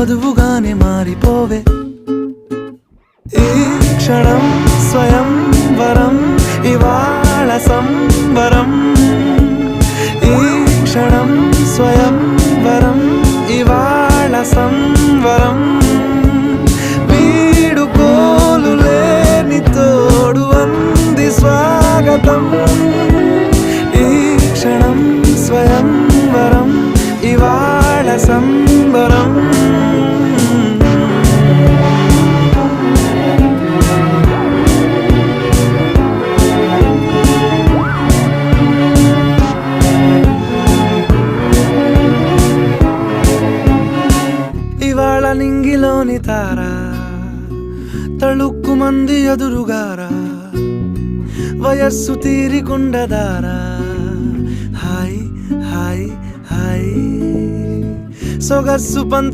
వధువుగానే మారిపోవే. ఈ క్షణం స్వయంవరం, ఇవాళ సంబరం. ఈ క్షణం స్వయంవరం, ఇవాళ సంవరం. వీడుకోలు లేని తోడు అంది స్వాగతం. ఈ క్షణం స్వయంవరం, ఇవాళ సంబరం. ఇవాళ నింగిలోని తార తళుక్కు మంది ఎదురుగారా, వయస్సు తీరికుండదారా. హాయ్ హాయ్ హాయ్ సొగస్సు పంత